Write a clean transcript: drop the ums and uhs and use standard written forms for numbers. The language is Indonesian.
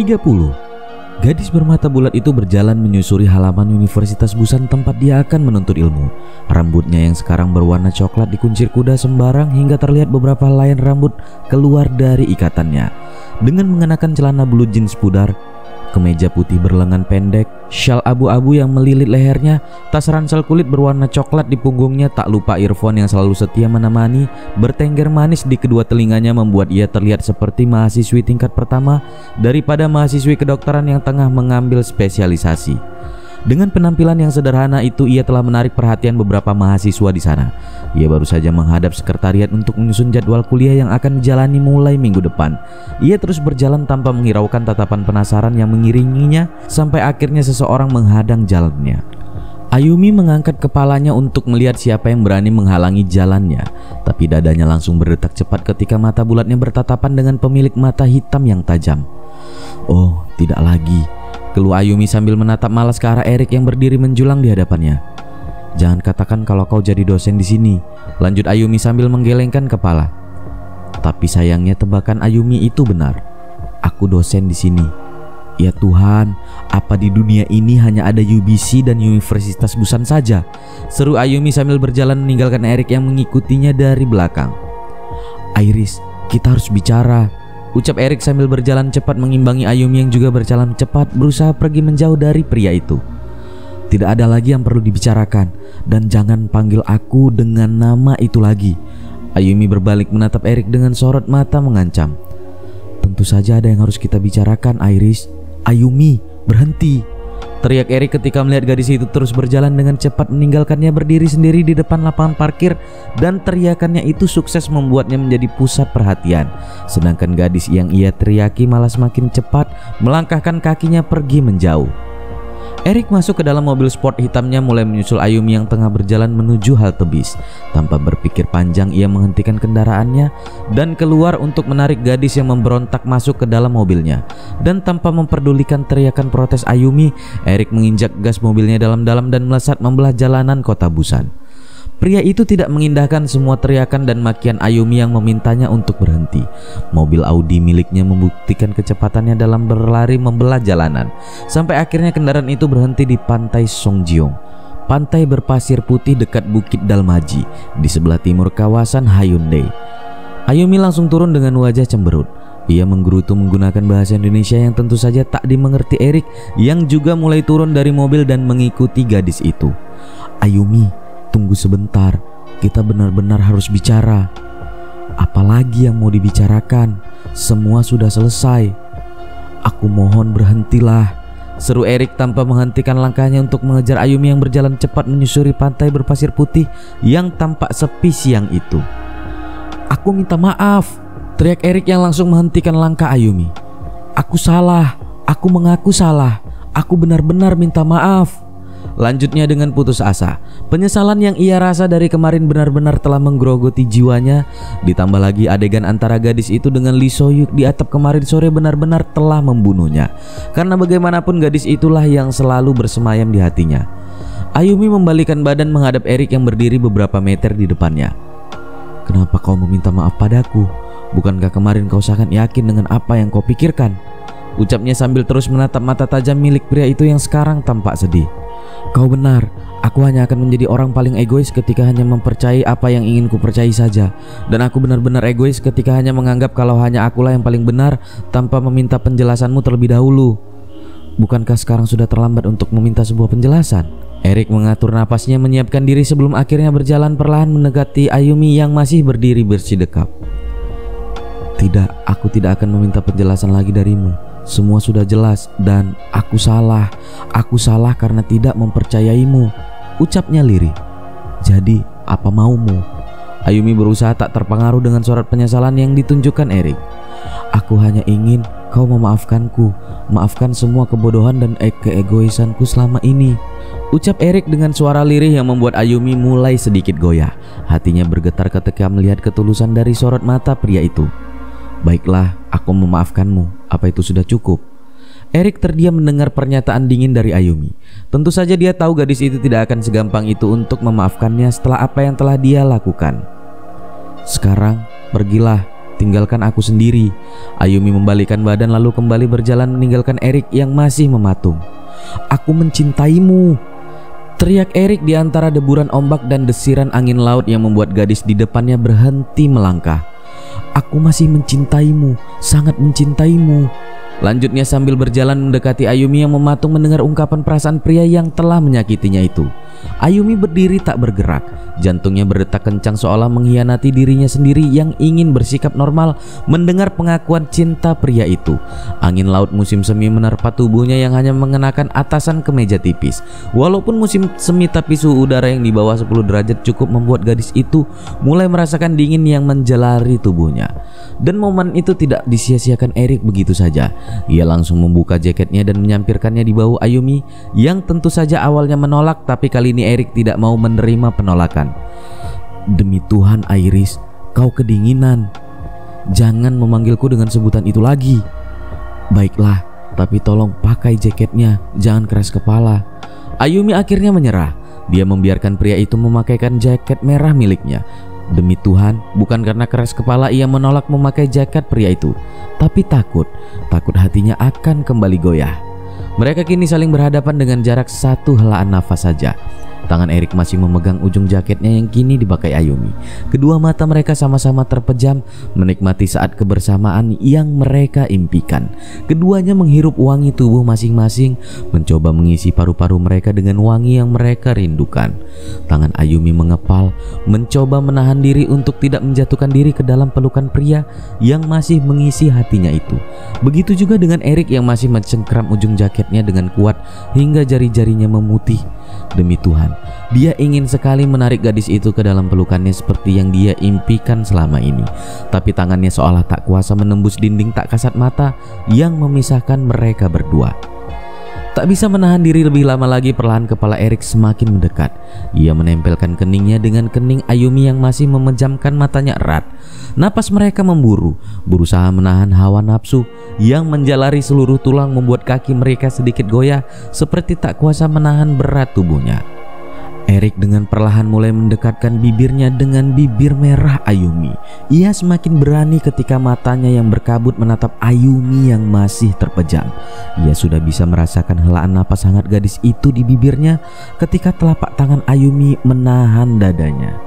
30. Gadis bermata bulat itu berjalan menyusuri halaman Universitas Busan tempat dia akan menuntut ilmu. Rambutnya yang sekarang berwarna coklat dikuncir kuda sembarang hingga terlihat beberapa helai rambut keluar dari ikatannya. Dengan mengenakan celana blue jeans pudar, kemeja putih berlengan pendek, syal abu-abu yang melilit lehernya, tas ransel kulit berwarna coklat di punggungnya, tak lupa earphone yang selalu setia menemani, bertengger manis di kedua telinganya membuat ia terlihat seperti mahasiswi tingkat pertama daripada mahasiswi kedokteran yang tengah mengambil spesialisasi. Dengan penampilan yang sederhana itu, ia telah menarik perhatian beberapa mahasiswa di sana. Ia baru saja menghadap sekretariat untuk menyusun jadwal kuliah yang akan dijalani mulai minggu depan. Ia terus berjalan tanpa menghiraukan tatapan penasaran yang mengiringinya sampai akhirnya seseorang menghadang jalannya. Ayumi mengangkat kepalanya untuk melihat siapa yang berani menghalangi jalannya, tapi dadanya langsung berdetak cepat ketika mata bulatnya bertatapan dengan pemilik mata hitam yang tajam. "Oh, tidak lagi," keluh Ayumi sambil menatap malas ke arah Erik yang berdiri menjulang di hadapannya. "Jangan katakan kalau kau jadi dosen di sini," lanjut Ayumi sambil menggelengkan kepala. Tapi sayangnya tebakan Ayumi itu benar. "Aku dosen di sini." "Ya Tuhan, apa di dunia ini hanya ada UBC dan Universitas Busan saja?" seru Ayumi sambil berjalan meninggalkan Erik yang mengikutinya dari belakang. "Iris, kita harus bicara," ucap Erik sambil berjalan cepat mengimbangi Ayumi yang juga berjalan cepat berusaha pergi menjauh dari pria itu. "Tidak ada lagi yang perlu dibicarakan, dan jangan panggil aku dengan nama itu lagi." Ayumi berbalik menatap Erik dengan sorot mata mengancam. "Tentu saja ada yang harus kita bicarakan, Iris." "Ayumi, berhenti!" teriak Erik ketika melihat gadis itu terus berjalan dengan cepat meninggalkannya berdiri sendiri di depan lapangan parkir, dan teriakannya itu sukses membuatnya menjadi pusat perhatian. Sedangkan gadis yang ia teriaki malah semakin cepat melangkahkan kakinya pergi menjauh. Erik masuk ke dalam mobil sport hitamnya mulai menyusul Ayumi yang tengah berjalan menuju halte bis. Tanpa berpikir panjang ia menghentikan kendaraannya dan keluar untuk menarik gadis yang memberontak masuk ke dalam mobilnya. Dan tanpa memperdulikan teriakan protes Ayumi, Erik menginjak gas mobilnya dalam-dalam dan melesat membelah jalanan kota Busan. Pria itu tidak mengindahkan semua teriakan dan makian Ayumi yang memintanya untuk berhenti. Mobil Audi miliknya membuktikan kecepatannya dalam berlari membelah jalanan, sampai akhirnya kendaraan itu berhenti di pantai Songjiong, pantai berpasir putih dekat Bukit Dalmaji di sebelah timur kawasan Hyundai. Ayumi langsung turun dengan wajah cemberut. Ia menggerutu menggunakan bahasa Indonesia yang tentu saja tak dimengerti Erik yang juga mulai turun dari mobil dan mengikuti gadis itu. "Ayumi, tunggu sebentar, kita benar-benar harus bicara." "Apalagi yang mau dibicarakan? Semua sudah selesai." "Aku mohon berhentilah," seru Erik tanpa menghentikan langkahnya untuk mengejar Ayumi yang berjalan cepat menyusuri pantai berpasir putih yang tampak sepi siang itu. "Aku minta maaf," teriak Erik yang langsung menghentikan langkah Ayumi. "Aku salah, aku mengaku salah, aku benar-benar minta maaf," lanjutnya dengan putus asa. Penyesalan yang ia rasa dari kemarin benar-benar telah menggerogoti jiwanya. Ditambah lagi adegan antara gadis itu dengan Lee Soyuk di atap kemarin sore benar-benar telah membunuhnya. Karena bagaimanapun gadis itulah yang selalu bersemayam di hatinya. Ayumi membalikan badan menghadap Erik yang berdiri beberapa meter di depannya. "Kenapa kau meminta maaf padaku? Bukankah kemarin kau sangat yakin dengan apa yang kau pikirkan?" ucapnya sambil terus menatap mata tajam milik pria itu yang sekarang tampak sedih. "Kau benar, aku hanya akan menjadi orang paling egois ketika hanya mempercayai apa yang ingin ku percayai saja. Dan aku benar-benar egois ketika hanya menganggap kalau hanya akulah yang paling benar tanpa meminta penjelasanmu terlebih dahulu. Bukankah sekarang sudah terlambat untuk meminta sebuah penjelasan?" Erik mengatur napasnya menyiapkan diri sebelum akhirnya berjalan perlahan mendekati Ayumi yang masih berdiri bersidekap. "Tidak, aku tidak akan meminta penjelasan lagi darimu. Semua sudah jelas dan aku salah. Aku salah karena tidak mempercayaimu," ucapnya lirih. "Jadi apa maumu?" Ayumi berusaha tak terpengaruh dengan sorot penyesalan yang ditunjukkan Erik. "Aku hanya ingin kau memaafkanku. Maafkan semua kebodohan dan keegoisanku selama ini," ucap Erik dengan suara lirih yang membuat Ayumi mulai sedikit goyah. Hatinya bergetar ketika melihat ketulusan dari sorot mata pria itu. "Baiklah, aku memaafkanmu. Apa itu sudah cukup?" Erik terdiam mendengar pernyataan dingin dari Ayumi. Tentu saja dia tahu gadis itu tidak akan segampang itu untuk memaafkannya setelah apa yang telah dia lakukan. "Sekarang pergilah," tinggalkan aku sendiri. Ayumi membalikkan badan lalu kembali berjalan meninggalkan Erik yang masih mematung. Aku mencintaimu, teriak Erik di antara deburan ombak dan desiran angin laut yang membuat gadis di depannya berhenti melangkah. Aku masih mencintaimu, sangat mencintaimu. Lanjutnya sambil berjalan mendekati Ayumi yang mematung mendengar ungkapan perasaan pria yang telah menyakitinya itu. Ayumi berdiri tak bergerak, jantungnya berdetak kencang seolah mengkhianati dirinya sendiri yang ingin bersikap normal mendengar pengakuan cinta pria itu. Angin laut musim semi menerpa tubuhnya yang hanya mengenakan atasan kemeja tipis. Walaupun musim semi tapi suhu udara yang di bawah 10 derajat cukup membuat gadis itu mulai merasakan dingin yang menjelari tubuhnya. Dan momen itu tidak disia-siakan Erik begitu saja. Ia langsung membuka jaketnya dan menyampirkannya di bahu Ayumi yang tentu saja awalnya menolak, tapi kali ini Erik tidak mau menerima penolakan. Demi Tuhan Iris, kau kedinginan. Jangan memanggilku dengan sebutan itu lagi. Baiklah, tapi tolong pakai jaketnya, jangan keras kepala. Ayumi akhirnya menyerah. Dia membiarkan pria itu memakaikan jaket merah miliknya. Demi Tuhan, bukan karena keras kepala ia menolak memakai jaket pria itu, tapi takut hatinya akan kembali goyah. Mereka kini saling berhadapan dengan jarak satu helaan nafas saja. Tangan Erik masih memegang ujung jaketnya yang kini dipakai Ayumi. Kedua mata mereka sama-sama terpejam menikmati saat kebersamaan yang mereka impikan. Keduanya menghirup wangi tubuh masing-masing, mencoba mengisi paru-paru mereka dengan wangi yang mereka rindukan. Tangan Ayumi mengepal, mencoba menahan diri untuk tidak menjatuhkan diri ke dalam pelukan pria yang masih mengisi hatinya itu. Begitu juga dengan Erik yang masih mencengkram ujung jaketnya dengan kuat hingga jari-jarinya memutih. Demi Tuhan, dia ingin sekali menarik gadis itu ke dalam pelukannya seperti yang dia impikan selama ini. Tapi tangannya seolah tak kuasa menembus dinding tak kasat mata yang memisahkan mereka berdua. Tak bisa menahan diri lebih lama lagi, perlahan kepala Erik semakin mendekat. Ia menempelkan keningnya dengan kening Ayumi yang masih memejamkan matanya erat. Napas mereka memburu, berusaha menahan hawa nafsu yang menjalari seluruh tulang, membuat kaki mereka sedikit goyah seperti tak kuasa menahan berat tubuhnya. Erik dengan perlahan mulai mendekatkan bibirnya dengan bibir merah Ayumi. Ia semakin berani ketika matanya yang berkabut menatap Ayumi yang masih terpejam. Ia sudah bisa merasakan helaan napas hangat gadis itu di bibirnya ketika telapak tangan Ayumi menahan dadanya.